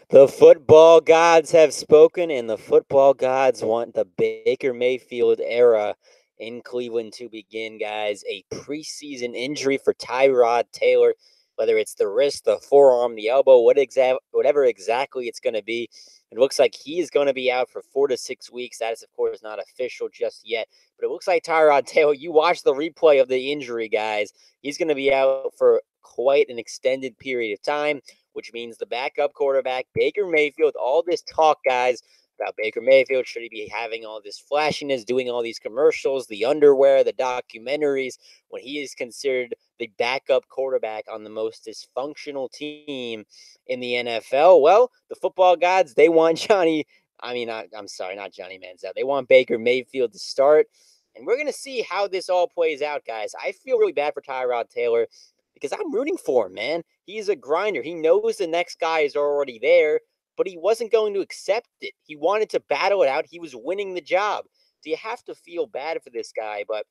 The football gods have spoken, and the football gods want the Baker Mayfield era in Cleveland to begin, guys. A preseason injury for Tyrod Taylor, whether it's the wrist, the forearm, the elbow, whatever exactly it's going to be. It looks like he is going to be out for 4 to 6 weeks. That is, of course, not official just yet. But it looks like Tyrod Taylor, you watch the replay of the injury, guys. He's going to be out for quite an extended period of time, which means the backup quarterback, Baker Mayfield, all this talk, guys, about Baker Mayfield. Should he be having all this flashiness, doing all these commercials, the underwear, the documentaries, when he is considered the backup quarterback on the most dysfunctional team in the NFL? Well, the football gods, they want I'm sorry, not Johnny Manziel. They want Baker Mayfield to start. And we're going to see how this all plays out, guys. I feel really bad for Tyrod Taylor because I'm rooting for him, man. He's a grinder. He knows the next guy is already there, but he wasn't going to accept it. He wanted to battle it out. He was winning the job. So you have to feel bad for this guy, but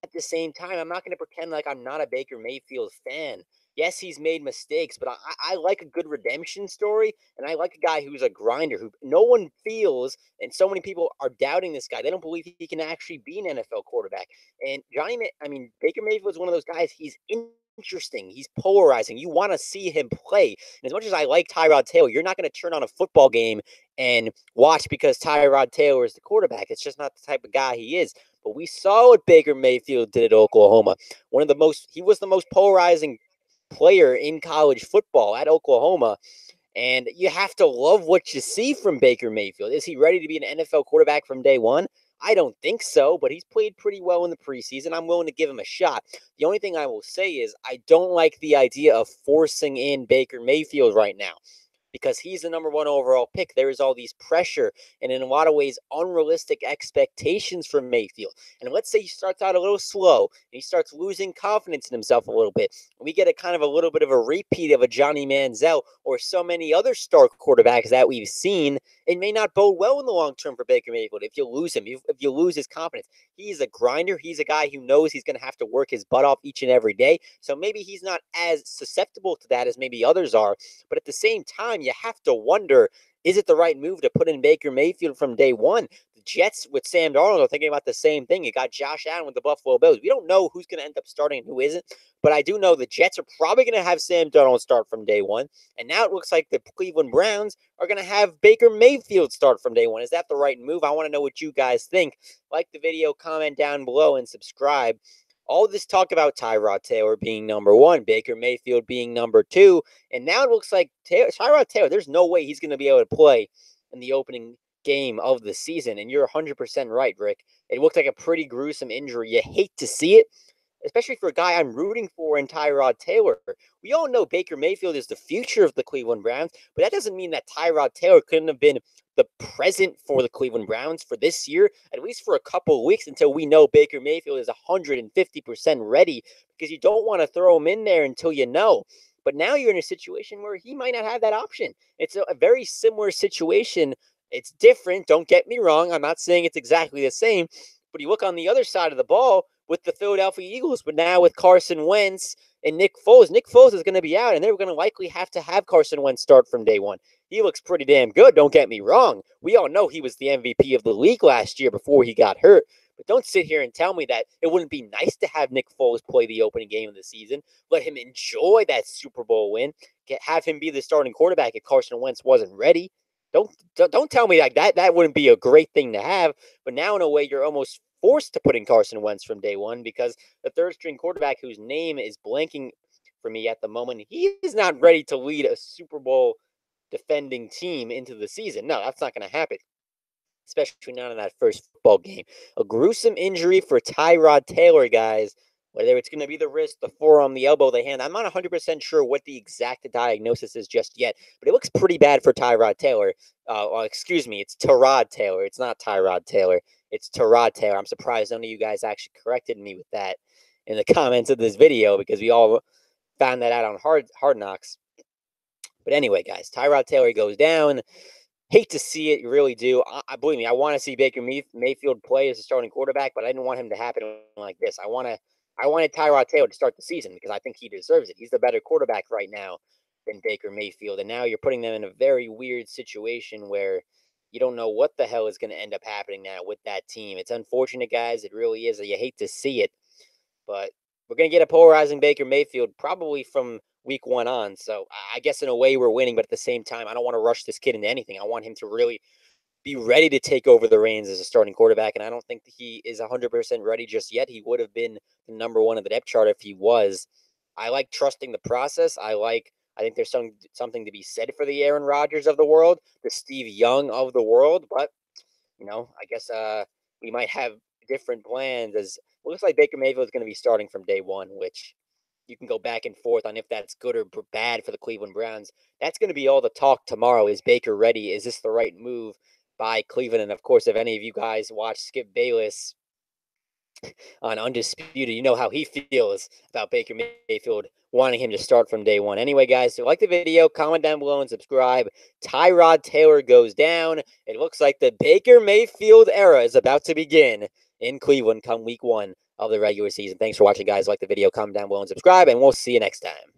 at the same time, I'm not going to pretend like I'm not a Baker Mayfield fan. Yes, he's made mistakes, but I like a good redemption story, and I like a guy who's a grinder, who no one feels, and so many people are doubting this guy. They don't believe he can actually be an NFL quarterback. And Baker Mayfield is one of those guys. He's interesting. He's polarizing. You want to see him play. And as much as I like Tyrod Taylor, you're not going to turn on a football game and watch because Tyrod Taylor is the quarterback. It's just not the type of guy he is. But we saw what Baker Mayfield did at Oklahoma. He was the most polarizing player in college football at Oklahoma. And you have to love what you see from Baker Mayfield. Is he ready to be an NFL quarterback from day one? I don't think so, but he's played pretty well in the preseason. I'm willing to give him a shot. The only thing I will say is I don't like the idea of forcing in Baker Mayfield right now because he's the number one overall pick. There is all these pressure and, in a lot of ways, unrealistic expectations from Mayfield. And let's say he starts out a little slow and he starts losing confidence in himself a little bit. We get a little bit of a repeat of a Johnny Manziel or so many other star quarterbacks that we've seen. It may not bode well in the long term for Baker Mayfield if you lose him, if you lose his confidence. He's a grinder. He's a guy who knows he's going to have to work his butt off each and every day. So maybe he's not as susceptible to that as maybe others are. But at the same time, you have to wonder, is it the right move to put in Baker Mayfield from day one? The Jets with Sam Darnold are thinking about the same thing. You got Josh Allen with the Buffalo Bills. We don't know who's going to end up starting and who isn't, but I do know the Jets are probably going to have Sam Darnold start from day one. And now it looks like the Cleveland Browns are going to have Baker Mayfield start from day one. Is that the right move? I want to know what you guys think. Like the video, comment down below, and subscribe. All this talk about Tyrod Taylor being number one, Baker Mayfield being number two, and now it looks like Tyrod Taylor, there's no way he's going to be able to play in the opening game of the season. And you're 100% right, Rick. It looked like a pretty gruesome injury. You hate to see it, especially for a guy I'm rooting for in Tyrod Taylor. We all know Baker Mayfield is the future of the Cleveland Browns, but that doesn't mean that Tyrod Taylor couldn't have been the present for the Cleveland Browns for this year, at least for a couple of weeks until we know Baker Mayfield is 150% ready, because you don't want to throw him in there until you know. But now you're in a situation where he might not have that option. It's a very similar situation. It's different. Don't get me wrong. I'm not saying it's exactly the same, but you look on the other side of the ball with the Philadelphia Eagles, but now with Carson Wentz and Nick Foles. Nick Foles is going to be out, and they're going to likely have to have Carson Wentz start from day one. He looks pretty damn good, don't get me wrong. We all know he was the MVP of the league last year before he got hurt. But don't sit here and tell me that it wouldn't be nice to have Nick Foles play the opening game of the season, let him enjoy that Super Bowl win, have him be the starting quarterback if Carson Wentz wasn't ready. Don't tell me like that. That wouldn't be a great thing to have. But now, in a way, you're almost forced to put in Carson Wentz from day one, because the third string quarterback, whose name is blanking for me at the moment, he is not ready to lead a Super Bowl defending team into the season. No, that's not going to happen, especially not in that first football game. A gruesome injury for Tyrod Taylor, guys. Whether it's going to be the wrist, the forearm, the elbow, the hand, I'm not 100% sure what the exact diagnosis is just yet, but it looks pretty bad for Tyrod Taylor. Excuse me, it's Tyrod Taylor. It's not Tyrod Taylor. It's Tyrod Taylor. I'm surprised none of you guys actually corrected me with that in the comments of this video, because we all found that out on Hard Knocks. But anyway, guys, Tyrod Taylor goes down. Hate to see it, you really do. Believe me, I want to see Baker Mayfield play as a starting quarterback, but I didn't want him to happen like this. I wanted Tyrod Taylor to start the season because I think he deserves it. He's the better quarterback right now. than Baker Mayfield. And now you're putting them in a very weird situation where you don't know what the hell is going to end up happening now with that team. It's unfortunate, guys. It really is. You hate to see it, but we're going to get a polarizing Baker Mayfield probably from week 1 on. So I guess in a way we're winning, but at the same time, I don't want to rush this kid into anything. I want him to really be ready to take over the reins as a starting quarterback. And I don't think that he is 100% ready just yet. He would have been the number 1 of the depth chart if he was. I like trusting the process. I think there's something to be said for the Aaron Rodgers of the world, the Steve Young of the world. But, I guess we might have different plans as it looks like Baker Mayfield is going to be starting from day 1, which you can go back and forth on if that's good or bad for the Cleveland Browns. That's going to be all the talk tomorrow. Is Baker ready? Is this the right move by Cleveland? And of course, if any of you guys watch Skip Bayless on Undisputed, you know how he feels about Baker Mayfield wanting him to start from day 1. Anyway, guys, so like the video, comment down below, and subscribe. Tyrod Taylor goes down. It looks like the Baker Mayfield era is about to begin in Cleveland come week 1 of the regular season. Thanks for watching, guys. Like the video, comment down below, and subscribe, and we'll see you next time.